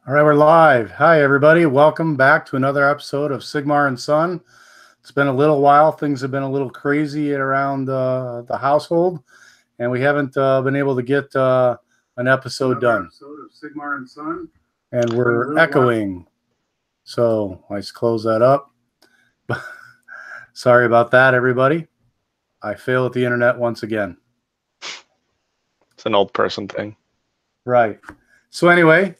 All right, we're live. Hi, everybody. Welcome back to another episode of Sigmar and Son. It's been a little while. Things have been a little crazy around the household, and we haven't been able to get an episode done. Episode of Sigmar and Son, and we're echoing. So let's close that up. Sorry about that, everybody. I fail at the internet once again. It's an old person thing. Right. So anyway,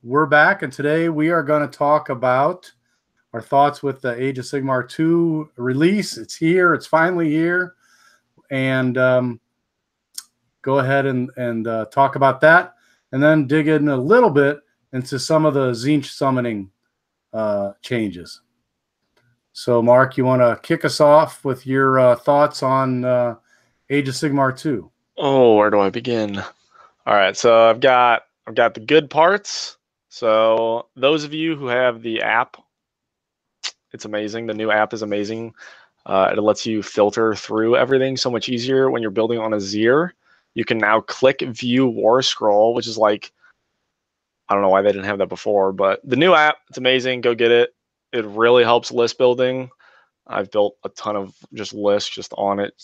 we're back, and today we are going to talk about our thoughts with the Age of Sigmar 2 release. It's here. It's finally here. And go ahead and talk about that, and then dig in a little bit into some of the Tzeentch Summoning changes. So, Mark, you want to kick us off with your thoughts on Age of Sigmar 2? Oh, where do I begin? All right, so I've got the good parts. So those of you who have the app, it's amazing. The new app is amazing. It lets you filter through everything so much easier when you're building on a Zier. You can now click View War Scroll, which is like, I don't know why they didn't have that before, but the new app, it's amazing. Go get it. It really helps list building. I've built a ton of just lists just on it.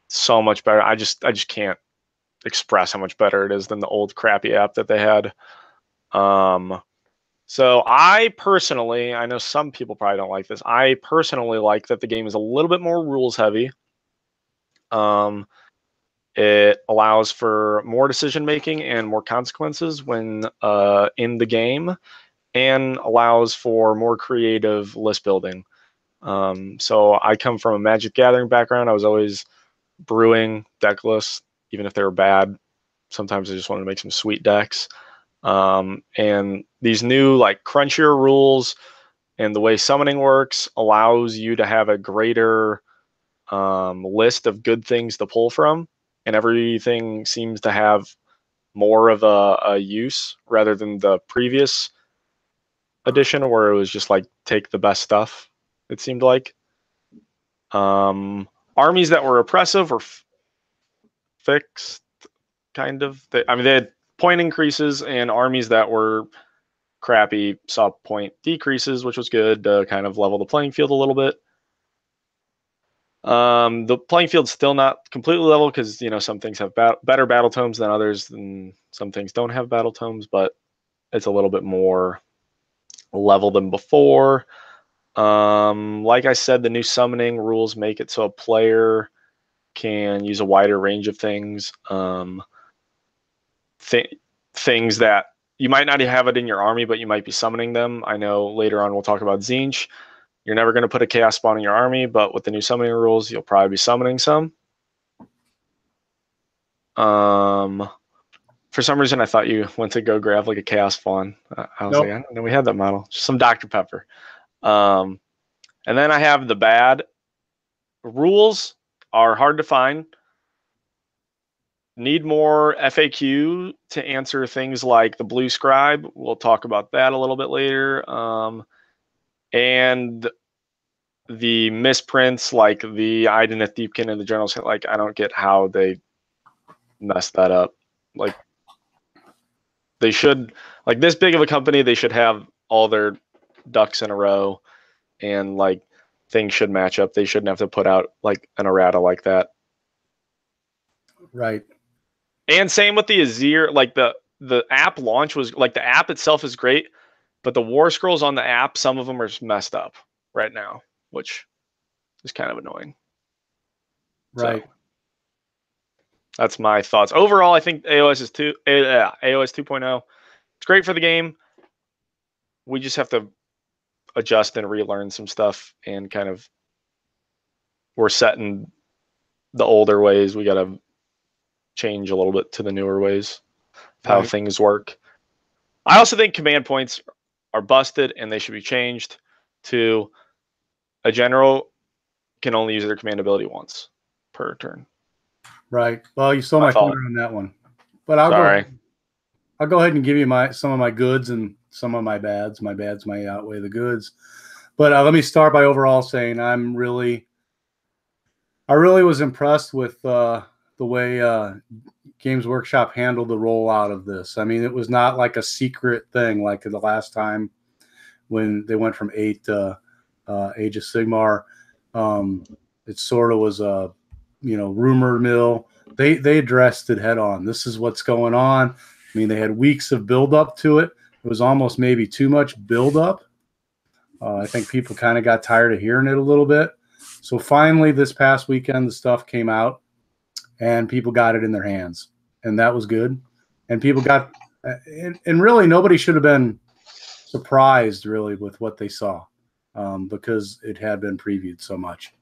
So much better. I just can't express how much better it is than the old crappy app that they had. So I personally, I know some people probably don't like this. I personally like that the game is a little bit more rules heavy. It allows for more decision making and more consequences when in the game, and allows for more creative list building. So I come from a Magic Gathering background. I was always brewing deck lists, even if they were bad. Sometimes I just wanted to make some sweet decks. And these new like crunchier rules and the way summoning works allows you to have a greater list of good things to pull from, and everything seems to have more of a use rather than the previous edition where it was just like take the best stuff, it seemed like. Armies that were oppressive were fixed, kind of. They had point increases, and armies that were crappy saw point decreases, which was good to kind of level the playing field a little bit. The playing field's still not completely level because, you know, some things have better battle tomes than others, and some things don't have battle tomes, but it's a little bit more level than before. Like I said, the new summoning rules make it so a player can use a wider range of things. Things that you might not have it in your army, but you might be summoning them. I know later on we'll talk about Tzeentch. You're never going to put a chaos spawn in your army, but with the new summoning rules, you'll probably be summoning some. For some reason, I thought you went to go grab like a chaos spawn. I was like, I don't know, we had that model. Just some Dr. Pepper. And then I have the bad. Rules are hard to find. Need more FAQ to answer things like the blue scribe. We'll talk about that a little bit later. And the misprints, like the Ideneth Deepkin and the Journals, like I don't get how they messed that up. Like they should, like this big of a company, they should have all their ducks in a row, and like things should match up. They shouldn't have to put out like an errata like that. Right. And same with the Azir, like the app launch was like the app itself is great, but the war scrolls on the app, some of them are messed up right now, which is kind of annoying. Right. So, that's my thoughts. Overall, I think AOS 2.0. It's great for the game. We just have to adjust and relearn some stuff, and kind of we're set in the older ways. We got to change a little bit to the newer ways of how things work. I also think command points are busted, and they should be changed to a general can only use their command ability once per turn. Right. Well, you stole my thunder on that one, but I'll go ahead and give you some of my goods and some of my bads. My bads might outweigh the goods, but let me start by overall saying I really was impressed with the way Games Workshop handled the rollout of this. I mean, it was not like a secret thing like the last time when they went from 8 to Age of Sigmar. It sort of was a, rumor mill. They addressed it head on. This is what's going on. I mean, they had weeks of build up to it. It was almost maybe too much build up. I think people kind of got tired of hearing it a little bit. So finally, this past weekend, the stuff came out, and people got it in their hands, and that was good. And people got, and really nobody should have been surprised really with what they saw, because it had been previewed so much.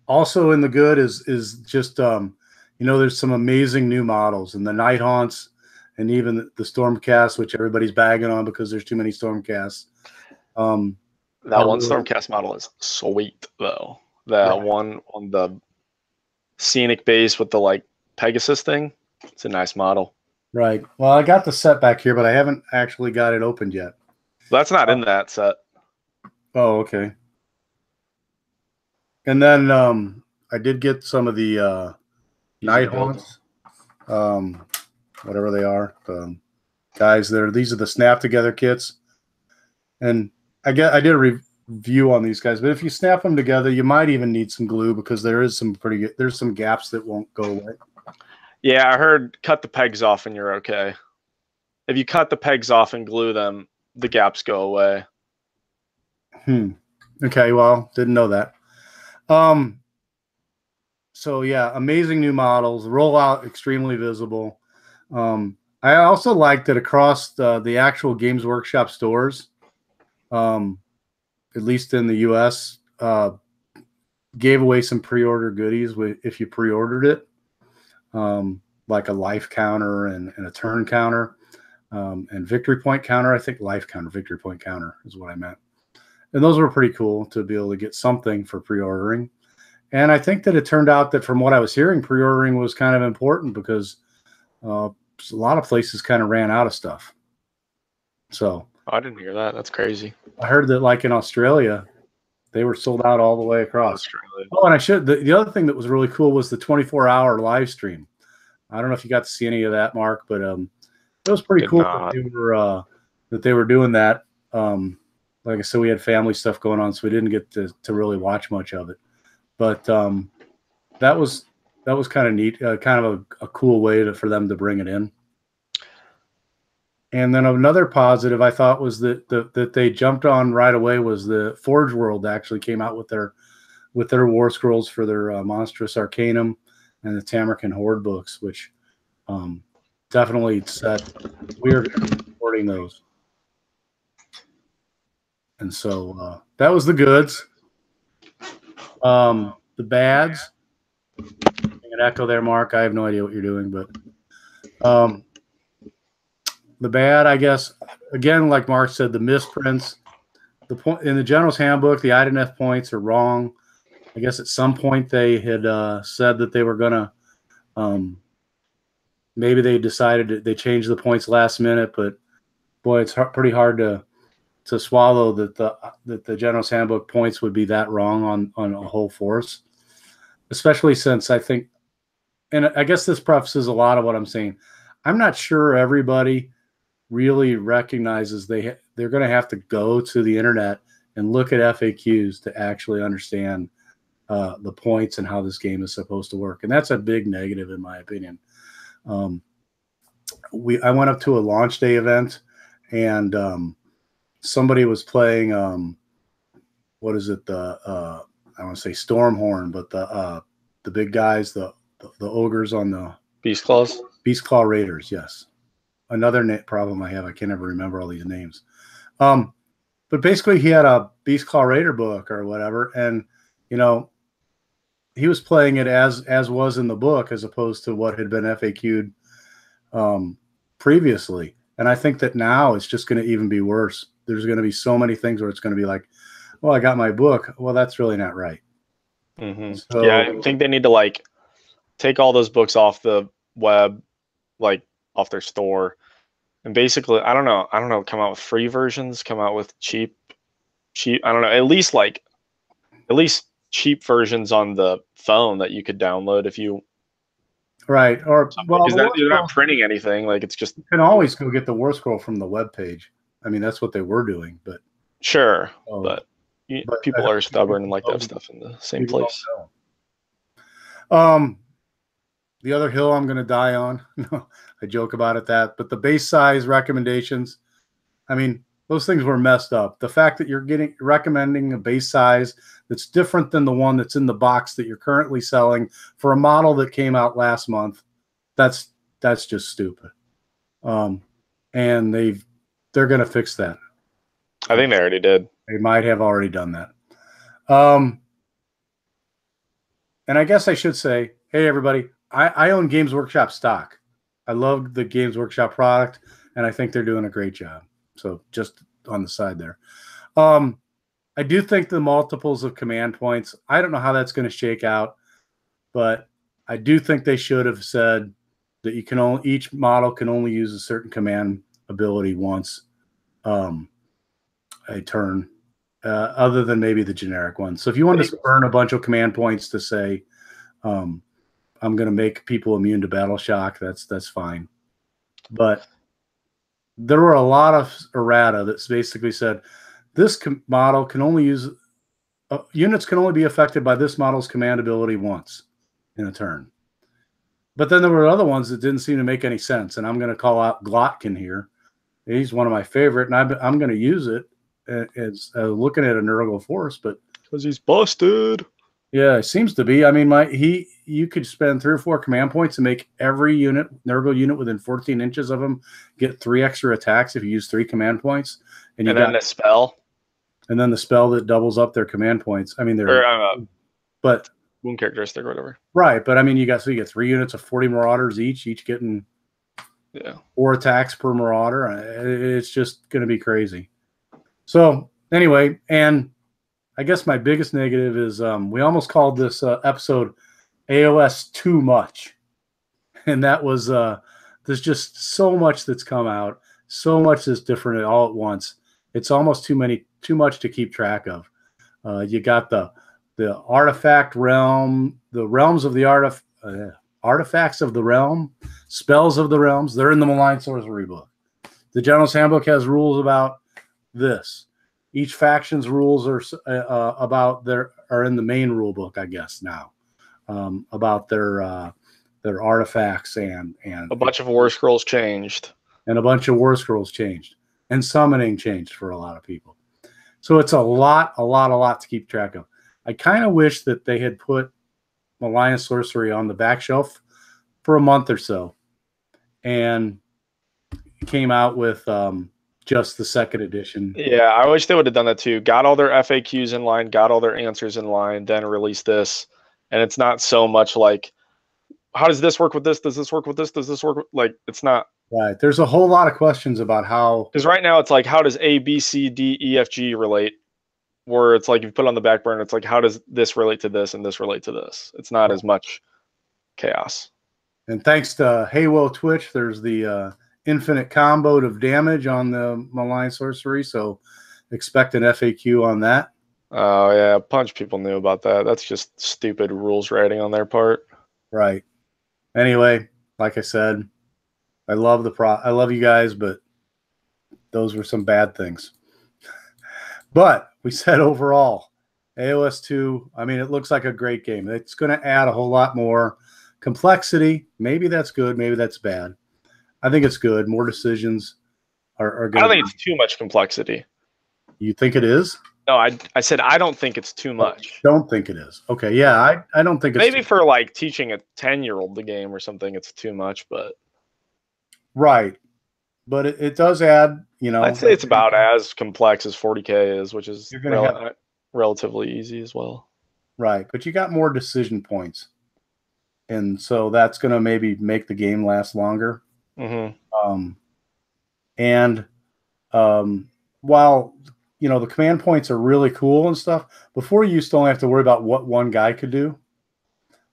Also in the good is just there's some amazing new models, and the Night Haunts, and even the Stormcast, which everybody's bagging on because there's too many Stormcasts. That one Stormcast model is sweet though. That one on the scenic base with the like Pegasus thing. It's a nice model. Right. Well, I got the set back here, but I haven't actually got it opened yet. That's not in that set. Oh, okay. And then I did get some of the Night Haunts, whatever they are, guys. These are the snap together kits, and I did a review on these guys. But if you snap them together, you might even need some glue because there's some gaps that won't go away. Yeah, I heard cut the pegs off and you're okay. If you cut the pegs off and glue them, the gaps go away. Okay, well, didn't know that. So yeah, amazing new models, rollout extremely visible. I also liked that across the actual Games Workshop stores, at least in the US, gave away some pre-order goodies if you pre-ordered it, like a life counter and a turn counter, and victory point counter. I think life counter, victory point counter is what I meant. And those were pretty cool to be able to get something for pre-ordering. And I think that it turned out that from what I was hearing, pre-ordering was kind of important because a lot of places kind of ran out of stuff. So I didn't hear that. That's crazy. I heard that like in Australia, they were sold out all the way across. Australia. Oh, and the other thing that was really cool was the 24-hour live stream. I don't know if you got to see any of that, Mark, but it was pretty cool that they were doing that. Like I said, we had family stuff going on, so we didn't get to really watch much of it. But that was kind of neat, kind of a cool way for them to bring it in. And then another positive I thought was that they jumped on right away was the Forge World actually came out with their War Scrolls for their Monstrous Arcanum and the Tamrican Horde books, which definitely said we are supporting those. And so that was the goods. The bads. An echo there, Mark. I have no idea what you're doing, but the bad, I guess, again, like Mark said, the misprints. The point in the General's Handbook, the IDNF points are wrong. I guess at some point they had said that they were gonna. Maybe they decided they changed the points last minute, but boy, it's pretty hard to swallow that the General's Handbook points would be that wrong on a whole force, especially since I think, and I guess this prefaces a lot of what I'm saying. I'm not sure everybody really recognizes they're going to have to go to the internet and look at FAQs to actually understand the points and how this game is supposed to work, and that's a big negative in my opinion. I went up to a launch day event, and somebody was playing what is it, I want to say Stormhorn, but the big guys, the ogres on the Beast Claws, Beast Claw Raiders. Yes, another problem I have, I can't ever remember all these names. But basically he had a Beast Claw Raider book or whatever, and he was playing it as was in the book as opposed to what had been FAQ'd previously. And I think that now it's just going to even be worse. There's going to be so many things where it's going to be like, well, I got my book. Well, that's really not right. Mm-hmm. So, yeah, I think they need to take all those books off the web, off their store, and basically, I don't know, come out with free versions, come out with cheap, I don't know, at least cheap versions on the phone that you could download if you Right. Or well, Because you're not printing anything. Like it's just you can always go get the war scroll from the web page. I mean, that's what they were doing, but sure, but people are stubborn and like to have don't- stuff in the same people place. don't know. The other hill I'm going to die on. I joke about it but the base size recommendations, I mean, those things were messed up. The fact that you're recommending a base size that's different than the one that's in the box that you're currently selling for a model that came out last month, that's just stupid. And they're going to fix that. I think they already did. They might have already done that. And I guess I should say, hey, everybody, I own Games Workshop stock. I love the Games Workshop product, and I think they're doing a great job. So just on the side there. I do think the multiples of command points, I don't know how that's going to shake out, but I do think they should have said that you can each model can only use a certain command ability once a turn, other than maybe the generic one. So if you want to burn a bunch of command points to say, I'm going to make people immune to battle shock, that's fine. But there were a lot of errata that basically said this model can only use units can only be affected by this model's command ability once in a turn. But then there were other ones that didn't seem to make any sense, and I'm going to call out Glotkin here. He's one of my favorite, and I'm going to use it as looking at a Nurgle Force, but because he's busted. Yeah, it seems to be. I mean, you could spend 3 or 4 command points and make every Nurgle unit within 14 inches of him get 3 extra attacks if you use 3 command points, and then the spell, and then the spell that doubles up their command points. I mean, but wound characteristic or whatever. Right, but I mean, you get 3 units of 40 Marauders each getting 4 attacks per Marauder. It's just going to be crazy. So anyway, and I guess my biggest negative is we almost called this episode AOS too much. And that was there's just so much that's come out, so much that's different all at once. It's almost too much to keep track of. You got the artifact realm, the realms of the artifacts of the realm, spells of the realms. They're in the Malign Sorcery book. The General's Handbook has rules about this. Each faction's rules are are in the main rule book, I guess now, about their artifacts and a bunch of war scrolls changed, and summoning changed for a lot of people. So it's a lot to keep track of. I kind of wish that they had put Malign Sorcery on the back shelf for a month or so, and came out with just the 2nd edition. Yeah, I wish they would have done that too. Got all their FAQs in line, got all their answers in line, then release this. And it's not so much like, how does this work with this? Does this work with this? Does this work? Like, it's not. Right. There's a whole lot of questions about how. Because right now it's like, how does A, B, C, D, E, F, G relate? Where it's like, if you put it on the back burner, it's like, how does this relate to this and this relate to this? It's not as much chaos. And thanks to Heywo Twitch, there's the infinite combo of damage on the Malign Sorcery, so expect an FAQ on that. Oh yeah, a bunch of people knew about that. That's just stupid rules writing on their part. Right. Anyway, like I said, I love I love you guys, but those were some bad things. But we said overall, AOS 2, I mean, it looks like a great game. It's going to add a whole lot more complexity. Maybe that's good, maybe that's bad. I think it's good. More decisions are good. I don't think it's too much complexity. You think it is? No, I said I don't think it's too much. Don't think it is. Okay, yeah, I don't think it's maybe for like teaching a 10-year-old the game or something, it's too much, but right. But it does add, I'd say it's about as complex as 40K is, which is relatively easy as well. Right, but you got more decision points, and so that's going to maybe make the game last longer. Mm-hmm. While the command points are really cool and stuff, before you used to only have to worry about what one guy could do,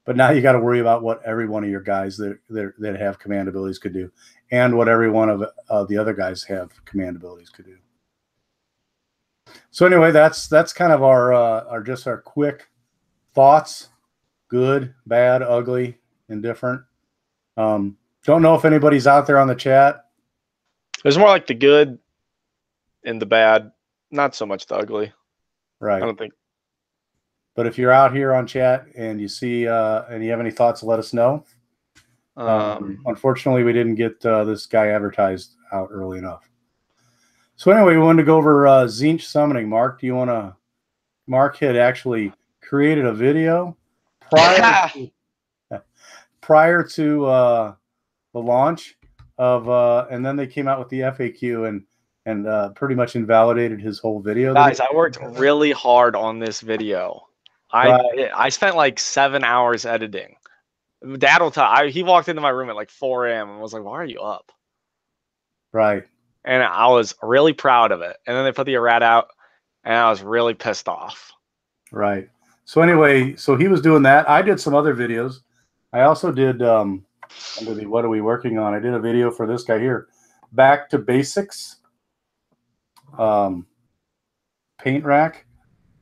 but now you got to worry about what every one of your guys that have command abilities could do, and what every one of the other guys have command abilities could do. So anyway, that's kind of our just our quick thoughts: good, bad, ugly, indifferent. Don't know if anybody's out there on the chat. There's more like the good and the bad, not so much the ugly. Right. I don't think. But if you're out here on chat and you see and you have any thoughts, let us know. Unfortunately, we didn't get this guy advertised out early enough. So anyway, we wanted to go over Tzeentch Summoning. Mark, do you want to? Mark had actually created a video prior to the launch of, and then they came out with the FAQ and pretty much invalidated his whole video. Guys, I worked really hard on this video. I spent like 7 hours editing. Dad will tell. He walked into my room at like 4 a.m. and was like, "Why are you up?" Right. And I was really proud of it. And then they put the errata out, and I was really pissed off. Right. So anyway, so he was doing that. I did some other videos. I also did under the what are we working on? I did a video for this guy here, Back to Basics. Paint rack,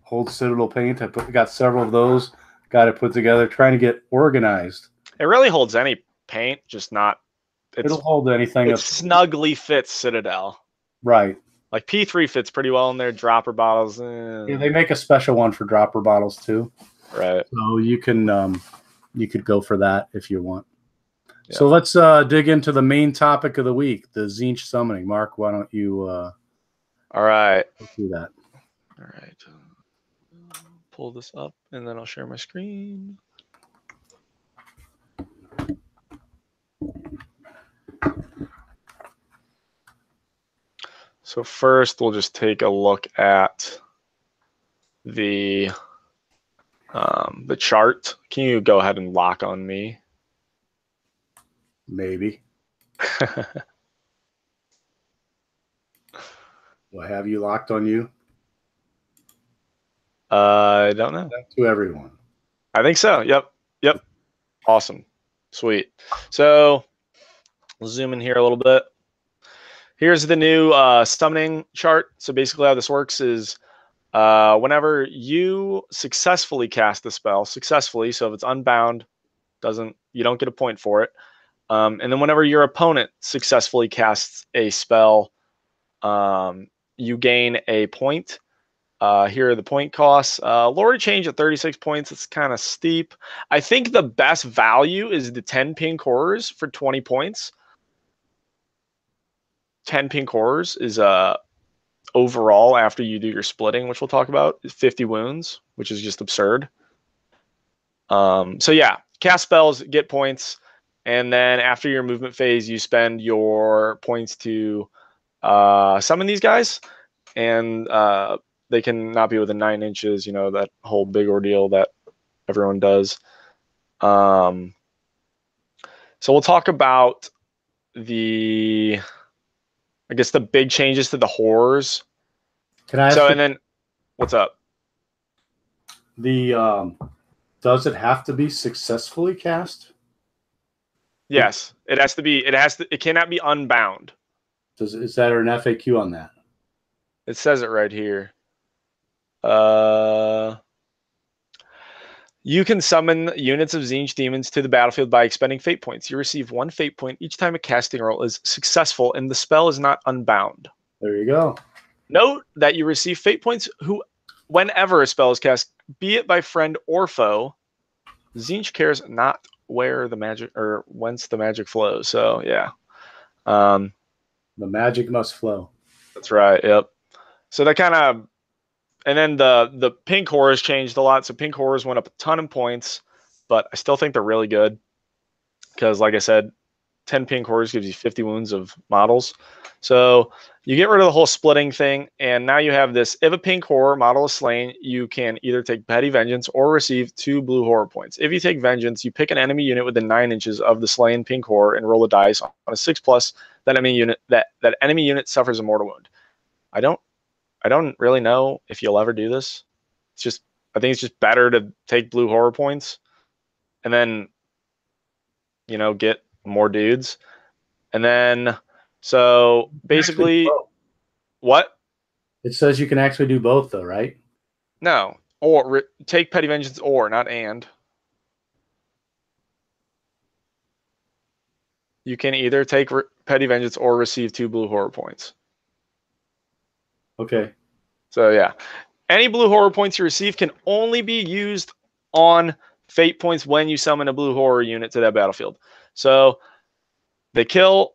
hold Citadel paint. I got several of those. Got it put together. Trying to get organized. It really holds any paint, just not. It'll hold anything. It snugly fits Citadel. Right. Like P3 fits pretty well in there. Dropper bottles. Yeah, they make a special one for dropper bottles too. Right. So you can you could go for that if you want. Yeah. So let's dig into the main topic of the week, the Tzeentch Summoning. Mark, why don't you all right. do that. All right. Pull this up and then I'll share my screen. So first, we'll just take a look at the chart. Can you go ahead and lock on me? Maybe. Do I have you locked on you? I don't know. To everyone. I think so. Yep. Yep. Awesome. Sweet. So we'll zoom in here a little bit. Here's the new summoning chart. So basically how this works is whenever you successfully cast the spell, so if it's unbound, you don't get a point for it. And then whenever your opponent successfully casts a spell, you gain a point. Here are the point costs. Lower change at 36 points. It's kind of steep. I think the best value is the 10 pink horrors for 20 points. 10 pink horrors is overall, after you do your splitting, which we'll talk about, 50 wounds, which is just absurd. So yeah, cast spells, get points, and then after your movement phase, you spend your points to summon these guys, and they can not be within 9 inches, you know, that whole big ordeal that everyone does. So we'll talk about the big changes to the horrors. Can I ask and then what's up? The does it have to be successfully cast? Yes, it has to be. It cannot be unbound. Is that an FAQ on that? It says it right here. You can summon units of Tzeentch demons to the battlefield by expending fate points. You receive 1 fate point each time a casting roll is successful and the spell is not unbound. There you go. Note that you receive fate points whenever a spell is cast, be it by friend or foe. Tzeentch cares not where the magic or whence the magic flows. So yeah. The magic must flow. That's right. Yep. So that kind of, and then the pink horrors changed a lot. So pink horrors went up a ton in points, but I still think they're really good because, like I said, 10 pink horrors gives you 50 wounds of models. So you get rid of the whole splitting thing, and now you have this. If a pink horror model is slain, you can either take Petty Vengeance or receive 2 blue horror points. If you take Vengeance, you pick an enemy unit within 9 inches of the slain pink horror and roll a dice on a 6+. That enemy unit suffers a mortal wound. I don't really know if you'll ever do this. I think it's just better to take blue horror points and then, you know, get more dudes. And then, so basically, what? It says you can actually do both though, right? No, or take Petty Vengeance or, not and. you can either take Petty Vengeance or receive 2 blue horror points. Okay. So yeah, any blue horror points you receive can only be used on fate points when you summon a blue horror unit to that battlefield. So they kill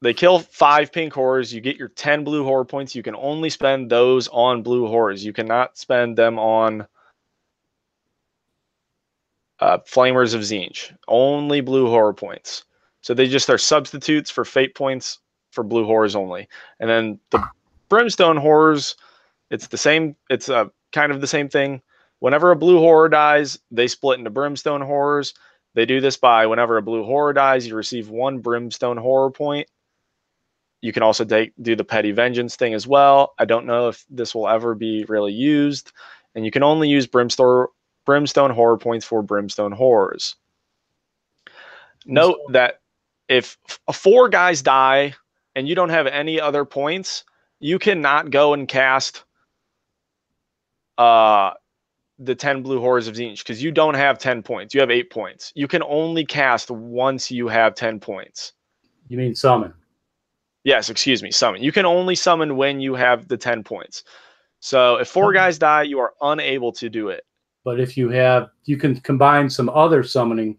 5 pink horrors. You get your 10 blue horror points. You can only spend those on blue horrors. You cannot spend them on Flamers of Tzeentch. Only blue horror points. So they just are substitutes for fate points for blue horrors only. And then the Brimstone horrors, it's the same. It's kind of the same thing. Whenever a blue horror dies, they split into Brimstone horrors. They do this by whenever a blue horror dies, you receive 1 Brimstone horror point. You can also do the Petty Vengeance thing as well. I don't know if this will ever be really used. And you can only use Brimstone horror points for Brimstone horrors. Note that if 4 guys die and you don't have any other points, you cannot go and cast the 10 blue horrors of Tzeentch because you don't have 10 points. You have 8 points. You can only cast once you have 10 points. You mean summon? Yes, excuse me, summon. You can only summon when you have the 10 points. So if 4 guys die, you are unable to do it. But if you have, you can combine some other summoning.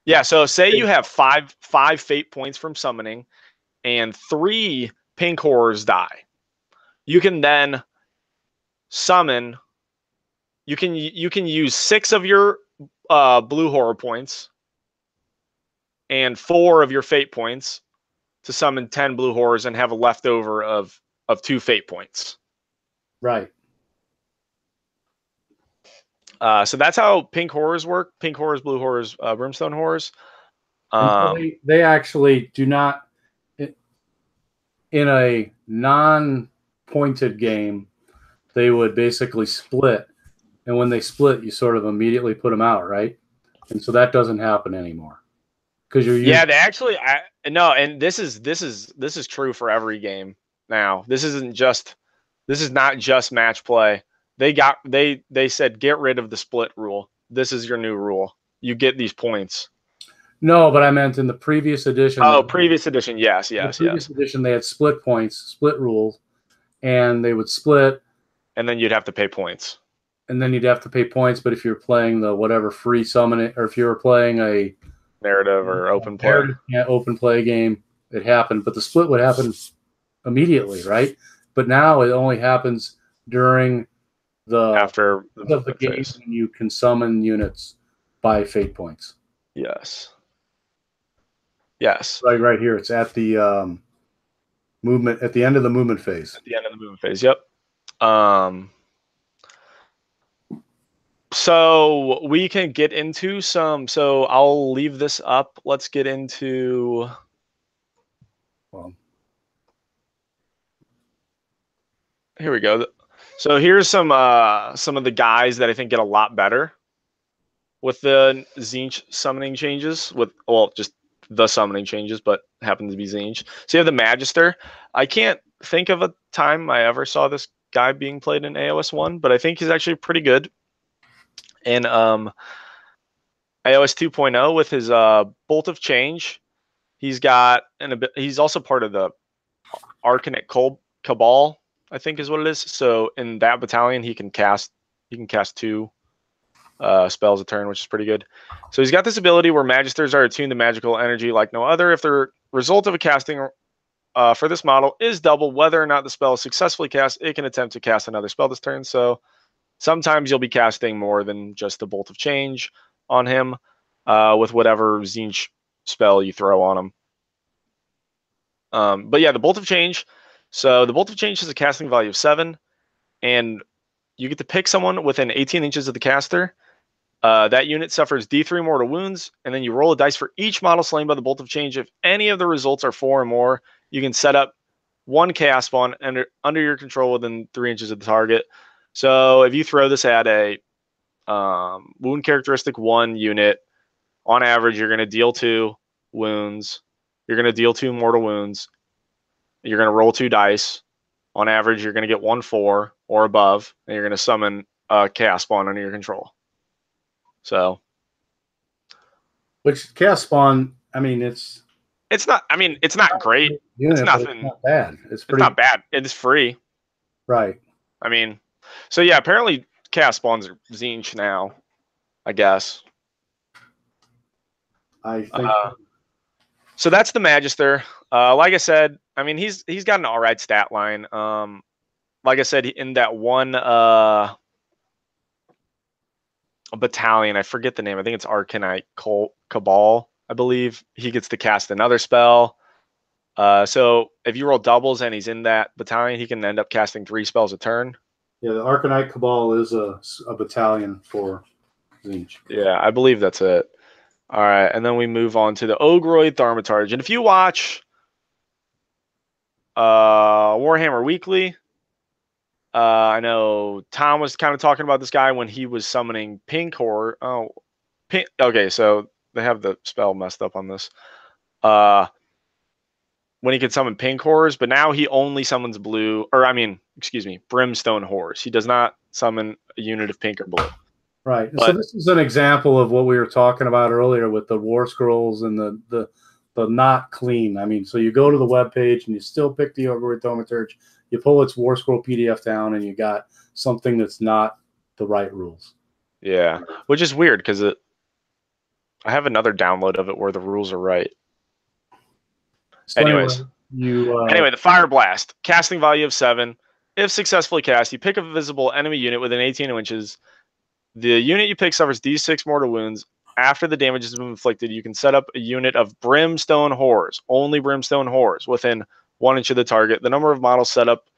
Yeah, so say you have 5 fate points from summoning and 3 pink horrors die. You can then summon. You can use 6 of your blue horror points and 4 of your fate points to summon 10 blue horrors and have a leftover of 2 fate points. Right. So that's how pink horrors work. Pink horrors, blue horrors, brimstone horrors. So they actually do not, in a non-pointed game, they would basically split. And when they split, you sort of immediately put them out, right? And so that doesn't happen anymore. Because you're they actually no, and this is true for every game now. This is not just match play. They said get rid of the split rule. This is your new rule. You get these points. No, but I meant in the previous edition. Oh, previous edition, yes. Previous edition, they had split points, split rules, and they would split. And then you'd have to pay points. And then you'd have to pay points, but if you're playing the whatever free summon, or if you were playing a narrative or open play, open play game, it happened. But the split would happen immediately, right? But now it only happens during after the game when you can summon units by fate points. Yes. Right here. It's at the movement, at the end of the movement phase. At the end of the movement phase. Yep. So we can get into some. So I'll leave this up. Let's get into. Here we go. So here's some of the guys that I think get a lot better with the Tzeentch summoning changes. Just the summoning changes, but happen to be Tzeentch. So you have the Magister. I can't think of a time I ever saw this guy being played in AOS 1, but I think he's actually pretty good in AOS 2.0 with his Bolt of Change. He's also part of the Arcanate Cabal, I think is what it is. So in that battalion, he can cast 2 spells a turn, which is pretty good. So he's got this ability where Magisters are attuned to magical energy like no other. If the result of a casting for this model is double, whether or not the spell is successfully cast, it can attempt to cast another spell this turn. So sometimes you'll be casting more than just the Bolt of Change on him with whatever Tzeentch spell you throw on him. But yeah, the Bolt of Change. So the Bolt of Change has a casting value of 7, and you get to pick someone within 18 inches of the caster. That unit suffers D3 mortal wounds, and then you roll a dice for each model slain by the Bolt of Change. If any of the results are 4 or more, you can set up 1 chaos spawn under your control within 3 inches of the target. So if you throw this at a wound characteristic 1 unit, on average, you're going to deal 2 wounds. You're going to deal 2 mortal wounds. You're going to roll 2 dice. On average, you're going to get 1 4 or above, and you're going to summon a chaos spawn under your control. So Which Chaos Spawn, I mean, it's not. I mean, it's not great. unit, it's but nothing. It's not bad. It's not bad. It's free. Right. I mean, so yeah. Apparently, Chaos Spawns are Tzeentch now. I guess. I think. So that's the Magister. Like I said, I mean, he's got an all right stat line. Like I said, in that one battalion, I forget the name. I think it's Arcanite Cabal, I believe. He gets to cast another spell. So if you roll doubles and he's in that battalion, he can end up casting 3 spells a turn. Yeah, the Arcanite Cabal is a battalion for Tzeentch. Yeah, I believe that's it. All right, and then we move on to the Ogroid Thaumaturge. And if you watch Warhammer Weekly, I know Tom was kind of talking about this guy when he was summoning Pink Horror. Oh, Pink. Okay, so they have the spell messed up on this. When he could summon Pink Horrors, but now he only summons blue, or I mean, excuse me, Brimstone Horrors. He does not summon a unit of pink or blue. Right. But, so this is an example of what we were talking about earlier with the War Scrolls and the not clean. I mean, so you go to the web page and you still pick the Ogroid Thaumaturge, you pull its War Scroll PDF down, and you got something that's not the right rules. Yeah, which is weird because I have another download of it where the rules are right. So anyways, anyway, the Fire Blast, casting value of 7. If successfully cast, you pick a visible enemy unit within 18 inches. The unit you pick suffers D6 mortal wounds. After the damage has been inflicted, you can set up a unit of Brimstone Horrors, only Brimstone Horrors, within 1 inch of the target. The number of models set up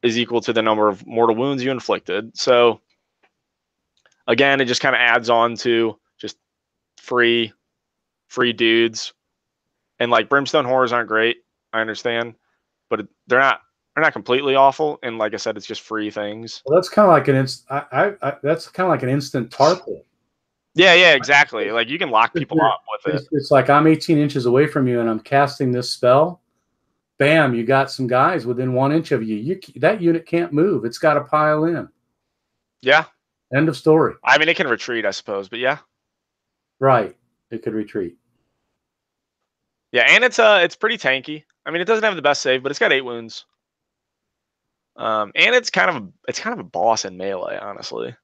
is equal to the number of mortal wounds you inflicted. So, again, it just kind of adds on to just free dudes. And like Brimstone Horrors aren't great, I understand, but they're not completely awful. And like I said, it's just free things. Well, that's kind of like that's kind of like an instant tarp. Yeah, exactly. Like you can lock people up with it. It's like I'm 18 inches away from you and I'm casting this spell. Bam, you got some guys within 1 inch of you. That unit can't move. It's got to pile in. Yeah. End of story. I mean, it can retreat, I suppose, but yeah. Right. It could retreat. Yeah, and it's pretty tanky. I mean, it doesn't have the best save, but it's got 8 wounds. And it's kind of a boss in melee, honestly.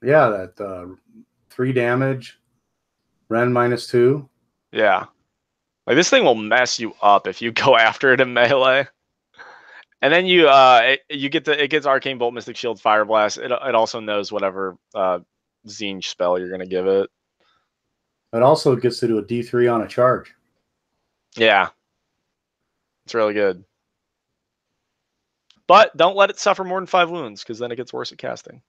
Yeah, that 3 damage, Ren -2. Yeah, like this thing will mess you up if you go after it in melee. And then it gets Arcane Bolt, Mystic Shield, Fire Blast. It also knows whatever Tzeentch spell you're gonna give it. It also gets to do a D3 on a charge. Yeah, it's really good. But don't let it suffer more than 5 wounds, because then it gets worse at casting.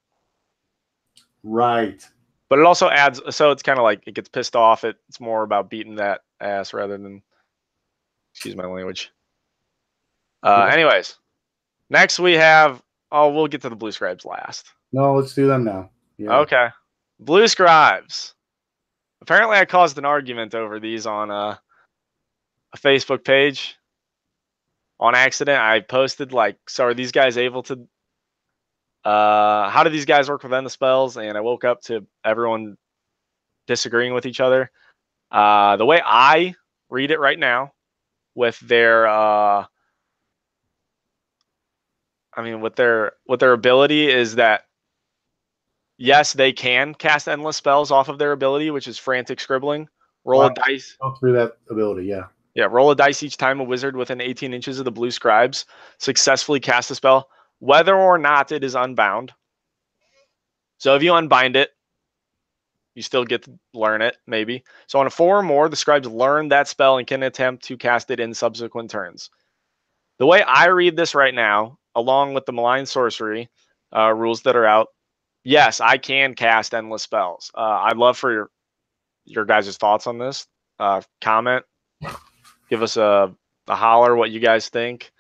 Right. But it also adds, so it's kind of like it gets pissed off. It's more about beating that ass rather than, excuse my language. Anyways, next we have, we'll get to the Blue Scribes last. No, let's do them now. Yeah. Okay. Blue Scribes. Apparently I caused an argument over these on a Facebook page. On accident, I posted like, so are these guys able to, how do these guys work with end the spells? And I woke up to everyone disagreeing with each other. The way I read it right now, with their, with their ability is that, yes, they can cast endless spells off of their ability, which is Frantic Scribbling. Roll a dice. Go through that ability, yeah. Yeah, roll a dice each time a wizard within 18 inches of the Blue Scribes successfully casts a spell, whether or not it is unbound. So if you unbind it, you still get to learn it, maybe. So on a 4 or more, the Scribes learn that spell and can attempt to cast it in subsequent turns. The way I read this right now, along with the Malign Sorcery rules that are out, yes, I can cast endless spells. I'd love for your guys' thoughts on this. Comment. Give us a holler what you guys think.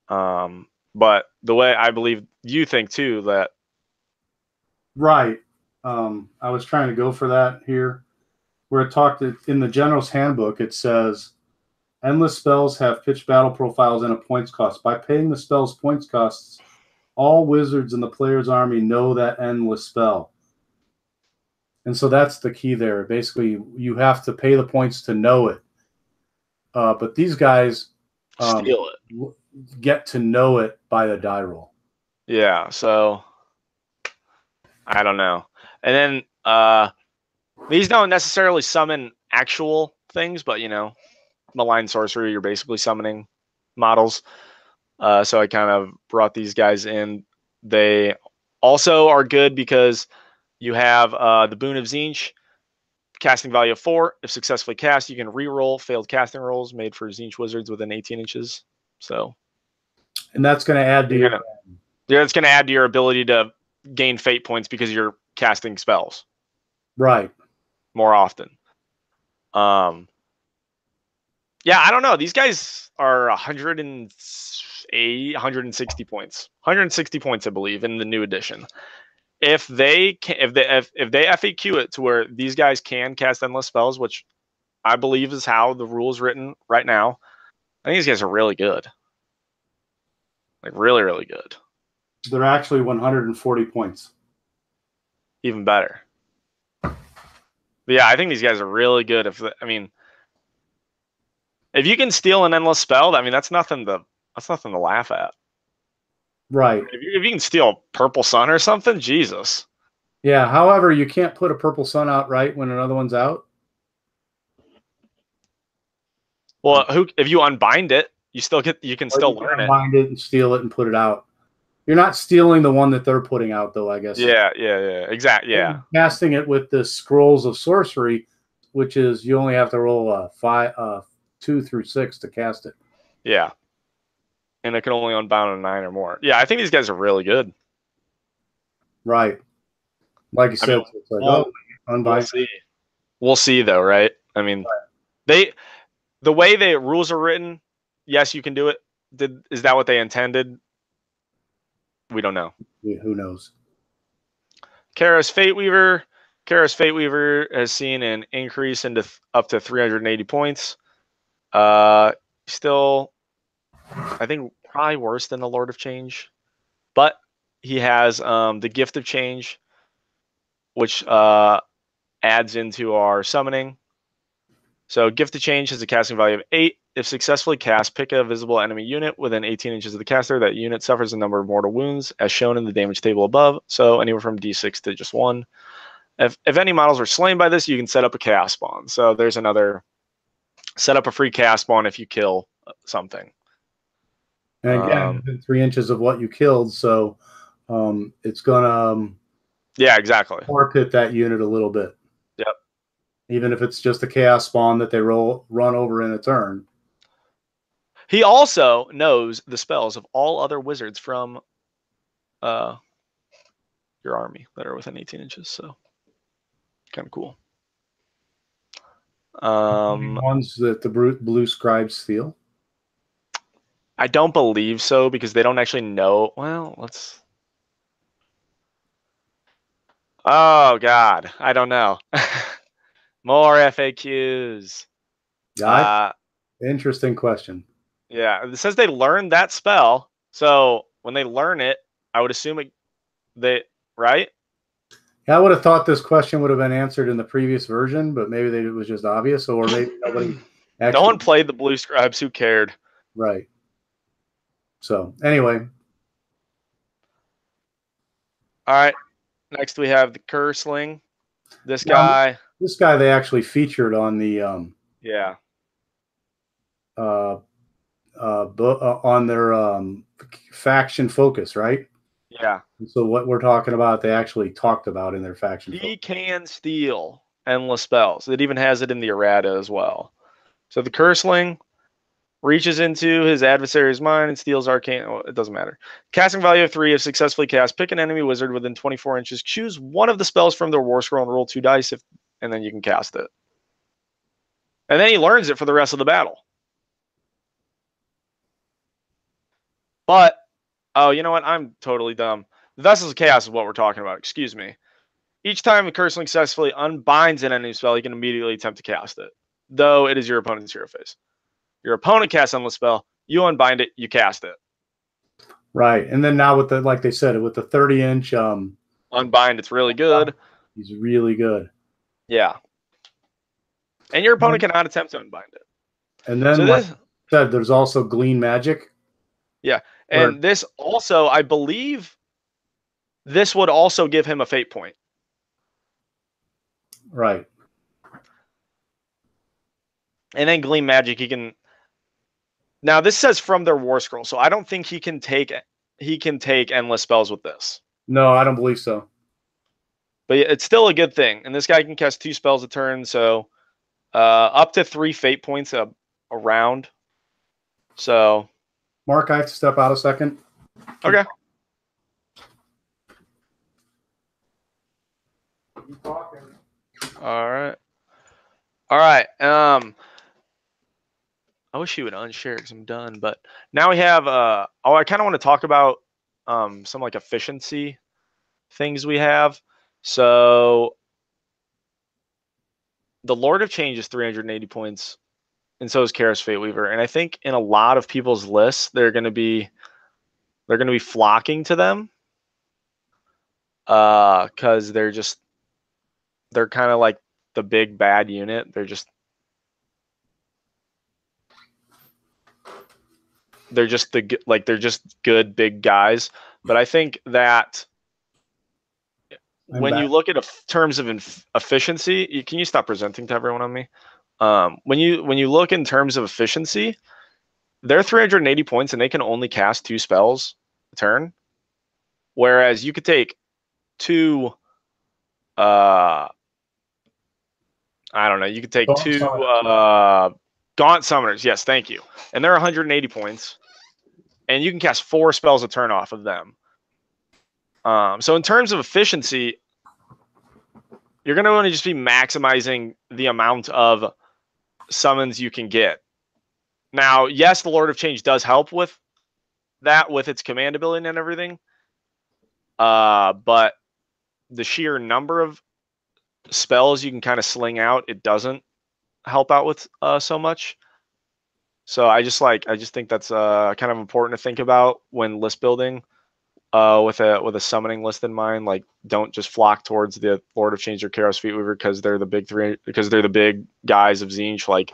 But the way I believe you think too, that right. I was trying to go for that here. Where it talked in the General's Handbook, it says endless spells have pitched battle profiles and a points cost. By paying the spell's points costs, all wizards in the player's army know that endless spell. And so that's the key there. Basically, you have to pay the points to know it. But these guys steal it. Get to know it by the die roll. Yeah, so I don't know. And then these don't necessarily summon actual things, but you know, malign sorcery, you're basically summoning models. So I kind of brought these guys in. They also are good because you have the Boon of Tzeentch, casting value of 4. If successfully cast, you can re-roll failed casting rolls made for Tzeentch wizards within 18 inches. So, and that's going to add to it's going to add to your ability to gain fate points because you're casting spells, right, more often. Yeah, I don't know. These guys are 160 points. 160 points, I believe, in the new edition. If they FAQ it to where these guys can cast endless spells, which I believe is how the rule is written right now, I think these guys are really good. Like really, really good. They're actually 140 points. Even better. But yeah, I think these guys are really good. If you can steal an endless spell, I mean that's nothing to laugh at. Right. If you can steal Purple Sun or something, Jesus. Yeah. However, you can't put a Purple Sun out right when another one's out. Well, if you unbind it, you can still learn it. Unbind it and steal it and put it out. You're not stealing the one that they're putting out, though, I guess. Yeah, exactly. Yeah. You're casting it with the Scrolls of Sorcery, which is you only have to roll 2 through 6 to cast it. Yeah. And it can only unbound a 9 or more. Yeah, I think these guys are really good. Right. Like you said, it's like, unbind. We'll see, though, right? I mean, the way the rules are written, yes, you can do it. Is that what they intended? We don't know. Yeah, who knows? Kara's Fateweaver. Kara's Fateweaver has seen an increase into up to 380 points. Still, I think probably worse than the Lord of Change, but he has the Gift of Change, which adds into our summoning. So Gift of Change has a casting value of 8. If successfully cast, pick a visible enemy unit within 18 inches of the caster. That unit suffers a number of mortal wounds as shown in the damage table above. So anywhere from D6 to just 1. If any models are slain by this, you can set up a chaos spawn. So there's another, set up a free chaos spawn if you kill something. And again, within 3 inches of what you killed, so it's gonna yeah, exactly, forfeit that unit a little bit. Yep. Even if it's just a chaos spawn that they run over in a turn. He also knows the spells of all other wizards from your army that are within 18 inches. So kind of cool. Ones that the blue Scribes steal? I don't believe so because they don't actually know. Well, let's. Oh God, I don't know. More FAQs. Interesting question. Yeah, it says they learned that spell. So when they learn it, I would assume right? Yeah, I would have thought this question would have been answered in the previous version, but maybe it was just obvious, or maybe nobody actually. No one played the blue Scribes. Who cared? Right. So anyway. All right. Next we have the Curse Ling. This guy they actually featured on the on their faction focus, right? Yeah. So what we're talking about, they actually talked about in their faction. He can steal endless spells. It even has it in the errata as well. So the Curse Ling reaches into his adversary's mind and steals arcane. Oh, it doesn't matter. Casting value of 3. If successfully cast, pick an enemy wizard within 24 inches. Choose one of the spells from their war scroll and roll 2 dice, and then you can cast it. And then he learns it for the rest of the battle. But, oh, you know what? I'm totally dumb. The Vessels of Chaos is what we're talking about. Excuse me. Each time the Curse Ling successfully unbinds an enemy spell, you can immediately attempt to cast it, though it is your opponent's hero phase. Your opponent casts endless spell, you unbind it, you cast it. Right, and then now with the, like they said, with the 30-inch unbind, it's really good. He's really good. Yeah. And your opponent cannot attempt to unbind it. And then, so like this, I said, there's also Glean Magic. yeah. And this also, I believe, this would also give him a fate point. Right. And then Gleam Magic, he can... Now, this says from their War Scroll, so I don't think he can take endless spells with this. No, I don't believe so. But it's still a good thing. And this guy can cast 2 spells a turn, so up to 3 fate points a round. So... Mark, I have to step out a second. Okay. Keep talking. All right. All right. I wish you would unshare because I'm done. But now we have I kind of want to talk about some like efficiency things we have. So the Lord of Change is 380 points, and so is Kara's Fate Weaver. And I think in a lot of people's lists, they're going to be flocking to them because they're kind of like the big bad unit. They're just they're just good big guys. But I think that when you look at terms of efficiency, can you stop presenting to everyone on me? When you look in terms of efficiency, they're 380 points and they can only cast 2 spells a turn, whereas you could take 2 I don't know, you could take Gaunt 2 Summoners. Gaunt Summoners, yes, thank you, and they're 180 points, and you can cast 4 spells a turn off of them. So in terms of efficiency, you're going to want to just be maximizing the amount of summons you can get. Now, yes, the Lord of Change does help with that, with its command ability and everything. But the sheer number of spells you can kind of sling out, it doesn't help out with so much. So I just think that's kind of important to think about when list building. With a summoning list in mind, like don't just flock towards the Lord of Change or Chaos Fate Weaver because they're the big guys of Tzeentch. Like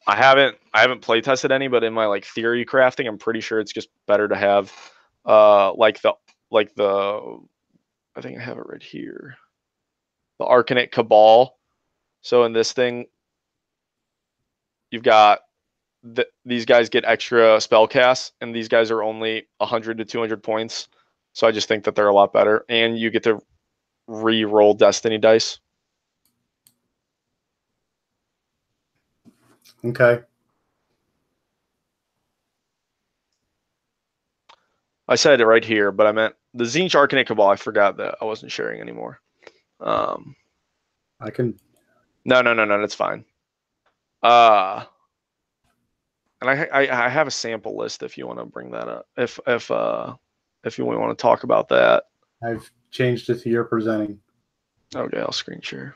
I haven't play tested any, but in my like theory crafting, I'm pretty sure it's just better to have like the I think I have it right here, the Arcanate Cabal. So in this thing, you've got these guys get extra spell casts, and these guys are only 100 to 200 points. So I just think that they're a lot better, and you get to re-roll Destiny dice. Okay. I said it right here, but I meant the Tzeentch Arcanate Cabal. I forgot that I wasn't sharing anymore. I can. No, that's fine. And I have a sample list if you want to bring that up. If you want to talk about that. I've changed it to your presenting. Okay, I'll screen share.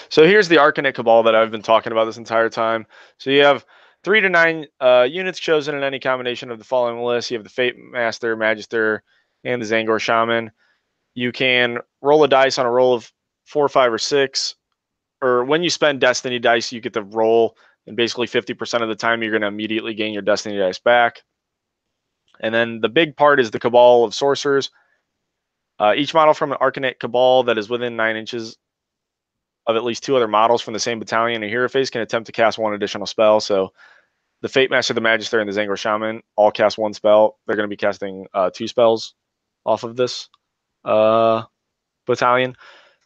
So here's the Arcanate Cabal that I've been talking about this entire time. So you have 3 to 9 units chosen in any combination of the following list. You have the Fate Master, Magister, and the Zangor Shaman. You can roll a dice on a roll of 4, 5, or 6. Or when you spend Destiny dice, you get to roll, and basically 50% of the time you're going to immediately gain your Destiny dice back. And then the big part is the Cabal of Sorcerers. Each model from an Arcanate Cabal that is within 9 inches of at least 2 other models from the same battalion or hero phase can attempt to cast 1 additional spell. So the Fate Master, the Magister, and the Zangor Shaman all cast 1 spell. They're going to be casting 2 spells off of this battalion.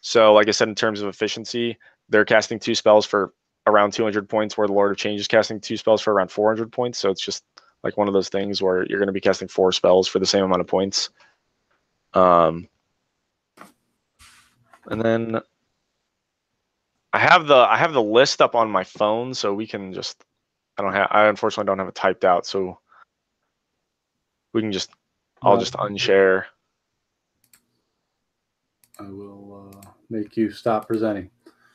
So like I said, in terms of efficiency, they're casting 2 spells for around 200 points, where the Lord of Change is casting 2 spells for around 400 points. So it's just like one of those things where you're going to be casting 4 spells for the same amount of points. And then I have the list up on my phone, so we can just I unfortunately don't have it typed out, so we can just I'll just unshare. I will make you stop presenting.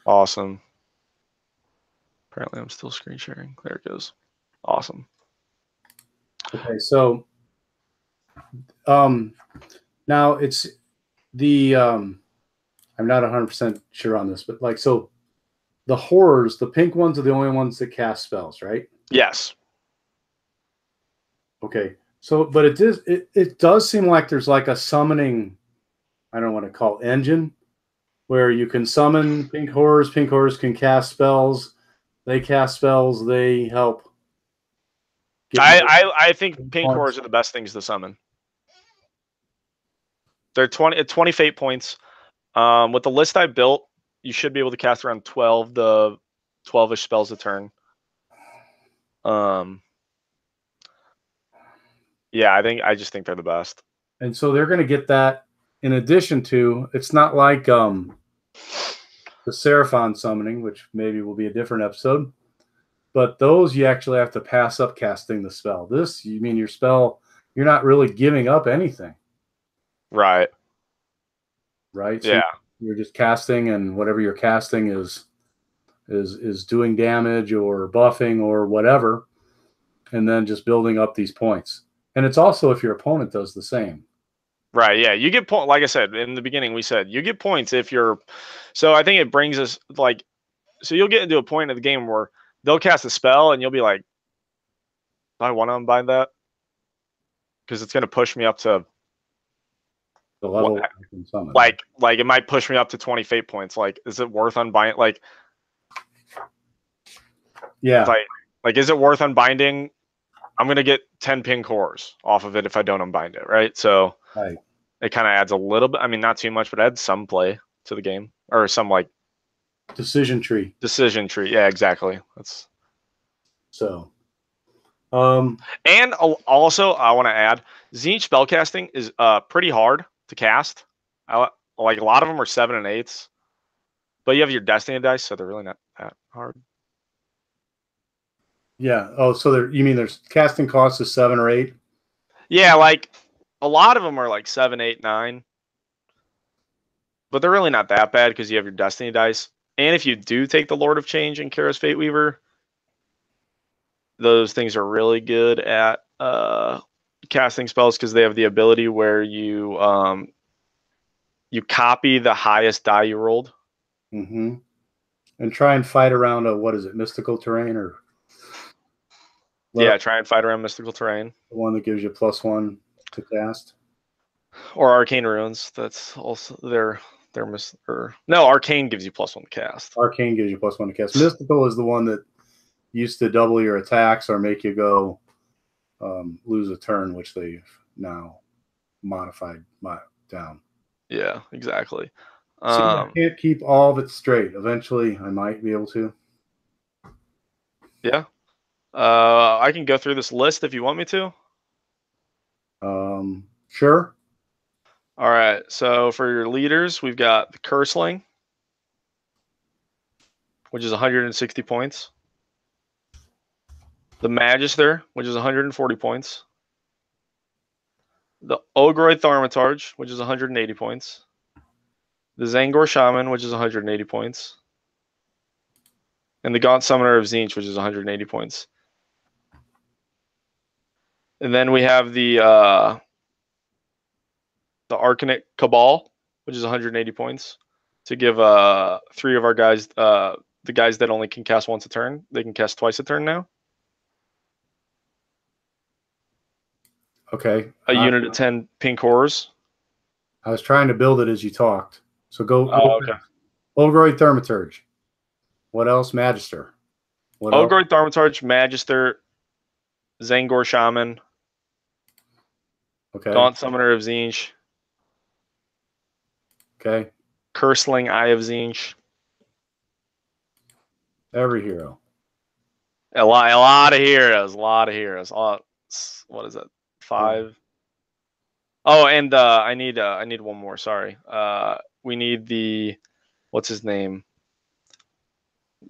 Awesome. Apparently I'm still screen sharing. There it goes. Awesome. Okay, so Now it's the I'm not 100% sure on this, but like so the horrors, the pink ones are the only ones that cast spells, right? Yes. Okay. So but it does seem like there's like a summoning, I don't want to call it engine, where you can summon pink horrors. Pink horrors can cast spells. They cast spells, they help get I think pink points. horrors are the best things to summon. They're 20 fate points. With the list I built, you should be able to cast around 12-ish spells a turn. Yeah, I just think they're the best. And so they're going to get that in addition to, it's not like the Seraphon summoning, which maybe will be a different episode, but those you actually have to pass up casting the spell. This, you mean your spell, you're not really giving up anything. Right. Right? So yeah. You're just casting, and whatever you're casting is doing damage or buffing or whatever, and then just building up these points. And it's also if your opponent does the same. Right, yeah. You get points, like I said, in the beginning we said, you get points if you're... So I think it brings us, like... So you'll get into a point of the game where they'll cast a spell, and you'll be like, do I want to unbind that? Because it's going to push me up to... The level I can summon. Like it might push me up to 20 fate points. Like, is it worth unbinding? Like... Yeah. Like, is it worth unbinding? I'm going to get 10 pink horrors off of it if I don't unbind it, right? So right. It kind of adds a little bit. I mean, not too much, but adds some play to the game. Or some, like... Decision tree. Decision tree. Yeah, exactly. That's... So... And also, I want to add, Tzeentch spellcasting is pretty hard to cast. Like, a lot of them are 7 and 8s. But you have your Destiny dice, so they're really not that hard. Yeah. Oh, so you mean there's casting costs is 7 or 8? Yeah, like a lot of them are like 7, 8, 9. But they're really not that bad because you have your Destiny dice. And if you do take the Lord of Change and Kara's Fate Weaver, those things are really good at casting spells because they have the ability where you copy the highest die you rolled. Mm-hmm. And try and fight around a, what is it, mystical terrain or... Yeah, try and fight around mystical terrain. The one that gives you +1 to cast. Or Arcane Runes. That's also no, Arcane gives you +1 to cast. Arcane gives you +1 to cast. Mystical is the one that used to double your attacks or make you go lose a turn, which they've now modified down. Yeah, exactly. See, I can't keep all of it straight. Eventually, I might be able to. Yeah. I can go through this list if you want me to. Sure. All right. So for your leaders, we've got the Curse Ling, which is 160 points. The Magister, which is 140 points. The Ogroid Thaumaturge, which is 180 points. The Zangor Shaman, which is 180 points. And the Gaunt Summoner of Tzeentch, which is 180 points. And then we have the Arcanate Cabal, which is 180 points, to give 3 of our guys, the guys that only can cast once a turn, they can cast twice a turn now. Okay. A unit of 10 pink horrors. I was trying to build it as you talked. So go. Okay. Ogroid Thaumaturge. What else? Magister. What else? Ogroid Thaumaturge, Magister, Zangor Shaman. Okay. Gaunt Summoner of Tzeentch. Okay. Curse Ling, Eye of Tzeentch. Every hero. A lot of heroes. What is it? 5. Oh, and I need one more. Sorry. We need the... What's his name?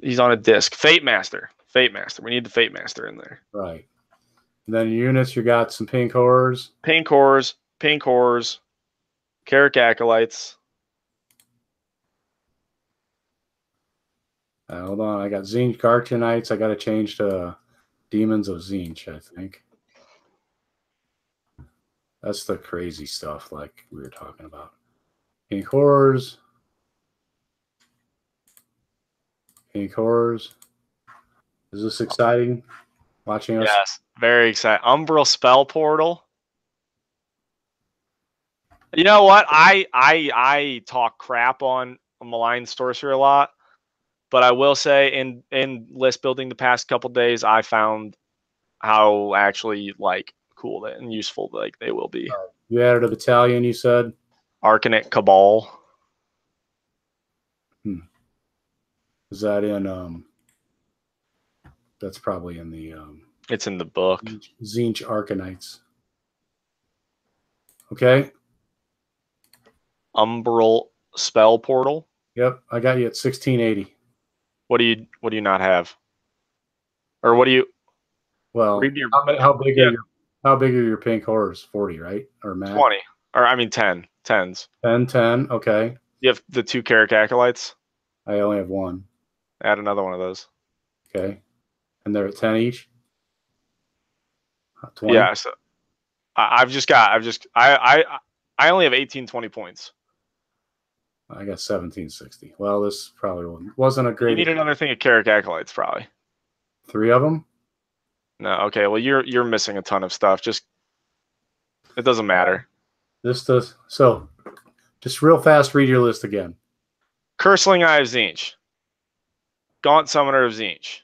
He's on a disc. Fate Master. We need the Fate Master in there. Right. And then units, you got some pink horrors. Pink horrors. Carrick Acolytes. Hold on. I got Tzeentch Garchanites. I got to change to Demons of Tzeentch, I think. That's the crazy stuff like we were talking about. Pink Horrors. Pink Horrors. Is this exciting? Watching us? Yes, very exciting. Umbral Spell Portal. You know what? I talk crap on Malign Sorcerer a lot, but I will say in list building the past couple days, I found how actually like cool and useful like they will be. You added a battalion, you said? Arcanate Cabal. Is that in that's probably in the It's in the book. Tzeentch Arcanites. Okay. Umbral Spell Portal. Yep, I got you at 1680. What do you not have? Or what do you? Well, your, how big are your pink horrors? 40, right? Or max? 20. Or I mean 10. 10s. 10. Okay. You have the 2 Carrick Acolytes. I only have 1. Add another one of those. Okay. And they're at 10 each? 20? Yeah, so I only have 18, 20 points. I got 1760. Well, this probably wasn't a great. You need another thing of Carrick Acolytes, probably. 3 of them? No, okay. Well, you're missing a ton of stuff. Just it doesn't matter. This does. So, just real fast, read your list again. Curse Ling, Eye of Tzeentch. Gaunt Summoner of Tzeentch.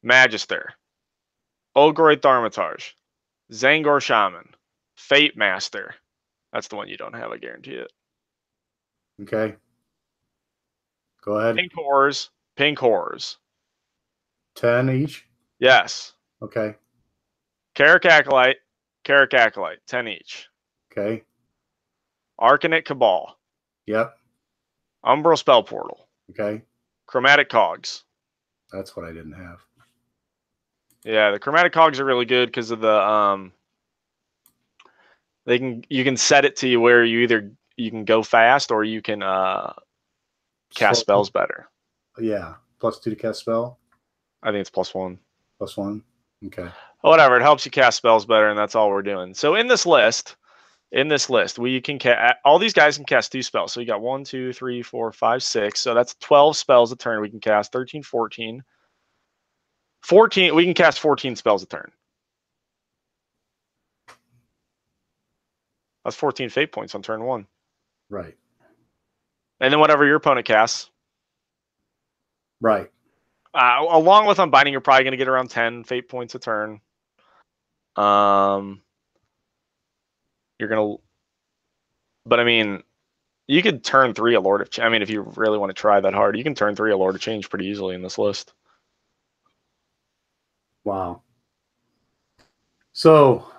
Magister. Ogroid Thaumaturge. Zangor Shaman. Fate Master. That's the one you don't have, I guarantee it. Okay. Go ahead. Pink Horrors. Pink Horrors. 10 each? Yes. Okay. Carrick Acolyte. Carrick Acolyte. 10 each. Okay. Arcanate Cabal. Yep. Umbral Spell Portal. Okay. Chromatic Cogs. That's what I didn't have. Yeah, the Chromatic Cogs are really good because of the you can set it to where you can go fast or you can cast spells better. Yeah. +2 to cast spell? I think it's +1. +1? Okay. Whatever, it helps you cast spells better, and that's all we're doing. So in this list, we can all these guys can cast 2 spells. So you got 1, 2, 3, 4, 5, 6. So that's 12 spells a turn we can cast. 13, 14. 14, we can cast 14 spells a turn. That's 14 fate points on turn 1. Right. And then whatever your opponent casts. Right. Along with Unbinding, you're probably going to get around 10 fate points a turn. You're going to... But, I mean, you could turn 3 a Lord of Change. I mean, if you really want to try that hard, you can turn 3 a Lord of Change pretty easily in this list. Wow. So,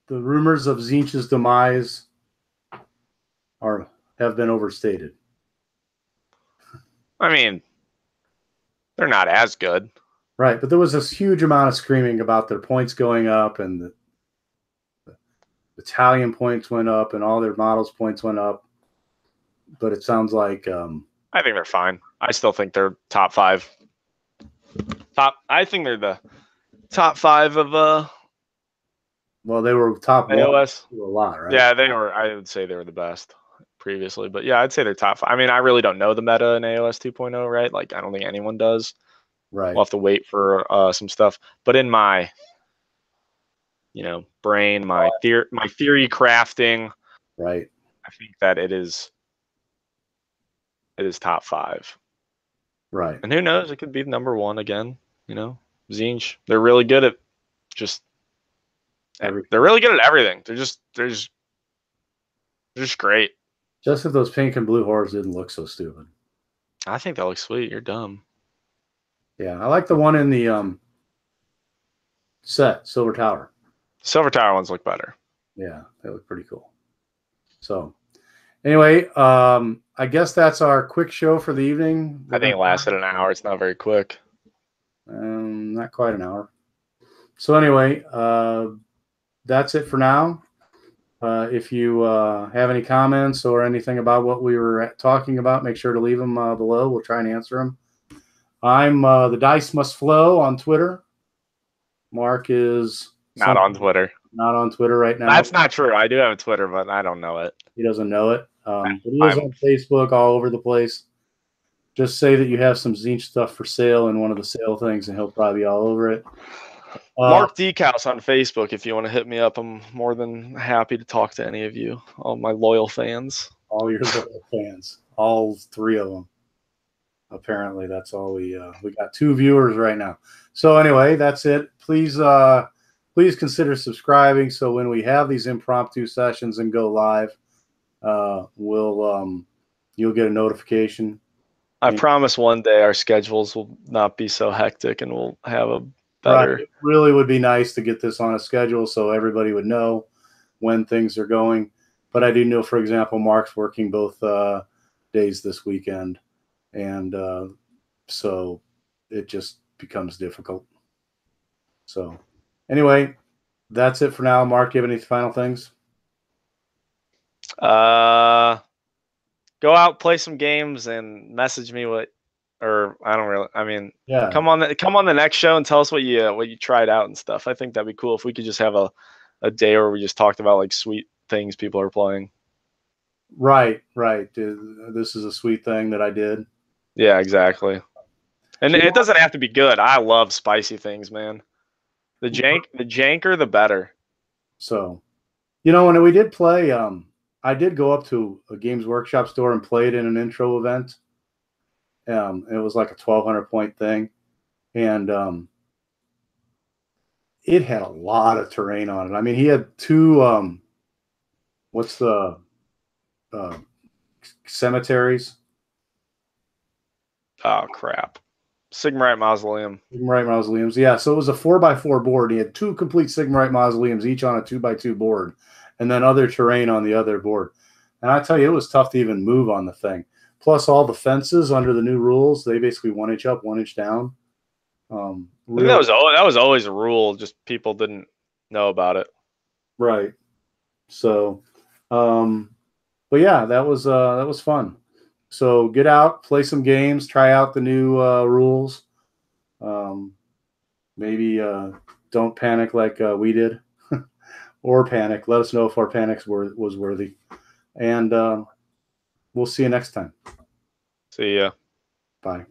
the rumors of Tzeentch's demise have been overstated. I mean, they're not as good. Right, but there was this huge amount of screaming about their points going up, and the battalion points went up, and all their models points went up. But it sounds like I think they're fine. I still think they're top 5. I think they're the top 5 of well, they were top AOS. A lot, right? Yeah, they were. I would say they were the best previously, but yeah, I'd say they're top 5. I mean, I really don't know the meta in AOS 2.0, right? Like, I don't think anyone does. Right. We'll have to wait for some stuff. But in my, brain, my theory crafting, right, I think that it is top 5. Right. And who knows? It could be number 1 again. Tzeentch. They're really good at just. They're really good at everything. They're just great. Just if those pink and blue horrors didn't look so stupid. I think that looks sweet. You're dumb. Yeah, I like the one in the set, Silver Tower. Silver Tower ones look better. Yeah, they look pretty cool. So, anyway, I guess that's our quick show for the evening. I think it lasted an hour. It's not very quick. Not quite an hour. So anyway, that's it for now. If you have any comments or anything about what we were talking about, make sure to leave them below. We'll try and answer them. I'm the Dice Must Flow on Twitter. Mark is not on Twitter. not on Twitter right now. That's not true. I do have a Twitter, but I don't know it. He doesn't know it. But he is on Facebook all over the place. Just say that you have some Tzeentch stuff for sale in one of the sale things, and he'll probably be all over it. Mark Decals on Facebook if you want to hit me up. I'm more than happy to talk to any of you, all my loyal fans. All your loyal fans, all 3 of them. Apparently, that's all we got 2 viewers right now. So anyway, that's it. Please consider subscribing so when we have these impromptu sessions and go live, you'll get a notification. I promise one day our schedules will not be so hectic and we'll have a better. Right. It really would be nice to get this on a schedule so everybody would know when things are going. But I do know, for example, Mark's working both days this weekend, and so it just becomes difficult. So anyway, that's it for now. Mark, do you have any final things? Go out, play some games, and message me what, or I don't really. I mean, yeah, come on the next show and tell us what you tried out and stuff. I think that'd be cool if we could just have a day where we just talked about like sweet things people are playing. Right. This is a sweet thing that I did. Yeah, exactly. And it doesn't have to be good. I love spicy things, man. The janker, the better. So, when we did play, I did go up to a Games Workshop store and played in an intro event. It was like a 1,200 point thing, and it had a lot of terrain on it. I mean, he had 2 what's the cemeteries? Oh crap! Sigmarite Mausoleum. Sigmarite Mausoleums. Yeah, so it was a 4x4 board. He had 2 complete Sigmarite Mausoleums, each on a 2x2 board, and then other terrain on the other board. And I tell you, it was tough to even move on the thing. Plus, all the fences under the new rules, they basically 1 inch up, 1 inch down. Really, that was always a rule. Just people didn't know about it. Right. So, but yeah, that was fun. So get out, play some games, try out the new rules. Maybe don't panic like we did, or panic. Let us know if our panics was worthy, and we'll see you next time. See ya. Bye.